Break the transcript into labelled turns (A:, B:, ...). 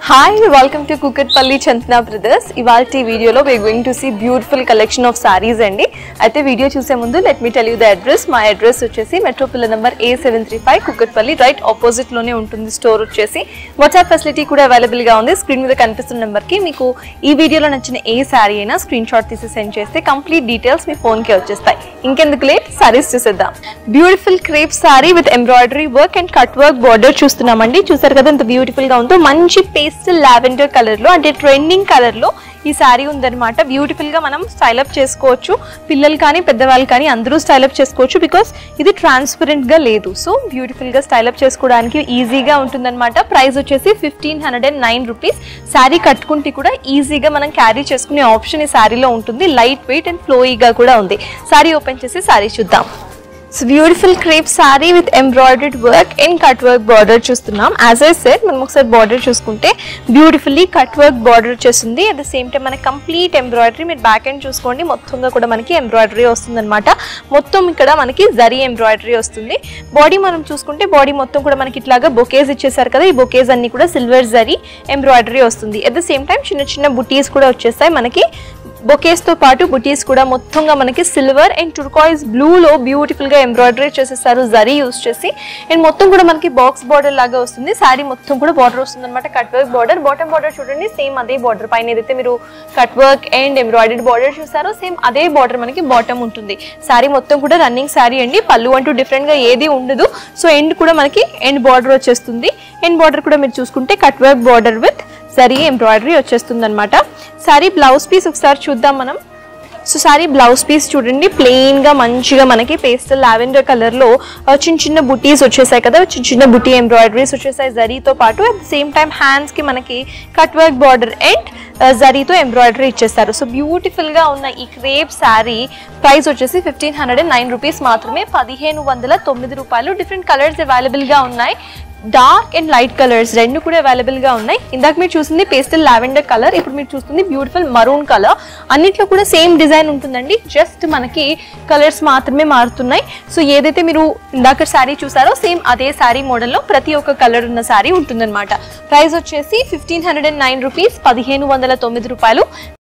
A: Hi, welcome to Kukatpalli Chantana Brothers. Ivalti video lo we are going to see beautiful collection of sarees andi. Aithe video chuse mundu let me tell you the address. My address vachesi Metro Pillar number A735 Kukatpalli, right opposite lone untundi store vachesi. WhatsApp facility kuda available ga undi. Screen మీద కనిపిస్తున్న number కి మీకు ఈ వీడియోలో నచ్చిన ఏ sorry అయినా screen shot తీసి send చేస్తే కంప్లీట్ డీటెయిల్స్ మీ ఫోన్ కి వచ్చేస్తాయి. ఇంకెందుకు లేట్ సారీస్ చూసేద్దాం. Beautiful crepe sorry with embroidery work and cut work border చూస్తున్నామండి. చూసారు కదా ఎంత బ్యూటిఫుల్ గా ఉందో. మంచి పేస్టల్ లావెండర్ కలర్ లో అంటే ట్రెండింగ్ కలర్ లో ఈ సారీ ఉందన్నమాట. బ్యూటిఫుల్ గా మనం స్టైల్ అప్ చేసుకోవచ్చు. పిల్లలు కానీ పెద్దవాళ్ళు కానీ అందరూ స్టైల్ అప్ చేసుకోవచ్చు బికాస్ ఇది ట్రాన్స్పరెంట్ గా లేదు. సో బ్యూటిఫుల్ గా స్టైల్ అప్ చేసుకోవడానికి ఈజీగా ఉంటుందన్నమాట. ప్రైస్ వచ్చేసి 1509 రూపీస్. సారీ కట్టుకుంటే కూడా ఈజీగా మనం క్యారీ చేసుకునే ఆప్షన్ ఈ సారీలో ఉంటుంది. లైట్ వెయిట్ అండ్ ఫ్లోయిగా కూడా ఉంది. సారీ ఓపెన్ చేసి సారీ చూద్దాం. So beautiful crepe saree with embroidered work and cut work border చూస్తున్నాం. As I said మనం ఒకసారి border చూసుకుంటే బ్యూటిఫుల్లీ కట్ వర్క్ border వచ్చేసింది. అట్ ద సేమ్ టైం మనకి కంప్లీట్ ఎంబ్రాయిడరీ. మీరు బ్యాక్ ఎండ్ చూసుకోండి మొత్తంగా కూడా మనకి ఎంబ్రాయిడరీ వస్తుంది అనమాట. మొత్తం ఇక్కడ మనకి జరీ ఎంబ్రాయిడరీ వస్తుంది. బాడీ మనం చూసుకుంటే బాడీ మొత్తం కూడా మనకి ఇట్లాగా బొకేజ్ ఇచ్చేసారు కదా. ఈ బొకేజ్ అన్ని కూడా సిల్వర్ జరీ ఎంబ్రాయిడరీ వస్తుంది. అట్ ద సేమ్ టైం చిన్న చిన్న బుటీస్ కూడా వచ్చేస్తాయి మనకి. బొకేస్ తో పాటు బుటీస్ కూడా మొత్తంగా మనకి సిల్వర్ అండ్ టుర్కాయిస్ బ్లూ లో బ్యూటిఫుల్ గా ఎంబ్రాయిడరీ చేసేసారు జరీ యూస్ చేసి. అండ్ మొత్తం కూడా మనకి బాక్స్ బార్డర్ లాగా వస్తుంది. సారీ మొత్తం కూడా బార్డర్ వస్తుంది అనమాట. Cut work border. Bottom border చూడండి సేమ్ అదే బార్డర్. పైన ఏదైతే మీరు cut work and embroidery border చూసారో సేమ్ అదే బార్డర్ మనకి బాటమ్ ఉంటుంది. సారీ మొత్తం కూడా రన్నింగ్ సారీ అండి. పళ్ళు అంటూ డిఫరెంట్ గా ఏది ఉండదు. సో ఎండ్ కూడా మనకి ఎండ్ బార్డర్ వచ్చేస్తుంది. ఎండ్ బార్డర్ కూడా మీరు చూసుకుంటే cut work border with zari embroidery వచ్చేస్తుంది అనమాట. సారీ బ్లౌజ్ పీస్ ఒకసారి చూద్దాం మనం. సో సారీ బ్లౌజ్ పీస్ చూడండి ప్లెయిన్ గా మంచిగా మనకి పేస్టల్ లావెండర్ కలర్ లో చిన్న చిన్న బుటీస్ వచ్చేసాయి కదా. చిన్న చిన్న బుటీ ఎంబ్రాయిడరీస్ వచ్చేసాయి జరీతో పాటు. At the same time hands కి మనకి కట్ వర్క్ బార్డర్ అండ్ జరీతో ఎంబ్రాయిడరీ ఇచ్చేస్తారు. సో బ్యూటిఫుల్ గా ఉన్న ఈ క్రేప్ సారీ ప్రైస్ వచ్చేసి 1509 రూపీస్ మాత్రమే. 1509 రూపాయలు. డిఫరెంట్ కలర్స్ అవైలబుల్ గా ఉన్నాయి. డార్క్ అండ్ లైట్ కలర్స్ రెండు కూడా అవైలబుల్ గా ఉన్నాయి. ఇందాక మీరు చూసింది పేస్టల్ లావెండర్ కలర్. ఇప్పుడు మీరు చూస్తుంది బ్యూటిఫుల్ మరూన్ కలర్. అన్నిట్లో కూడా సేమ్ డిజైన్ ఉంటుందండి. జస్ట్ మనకి కలర్స్ మాత్రమే మారుతున్నాయి. సో ఏదైతే మీరు ఇందాక శారీ చూసారో సేమ్ అదే శారీ మోడల్లో ప్రతి ఒక్క కలర్ ఉన్న శారీ ఉంటుందన్నమాట. ప్రైస్ వచ్చేసి 1509 రూపీస్. 1509 రూపాయలు.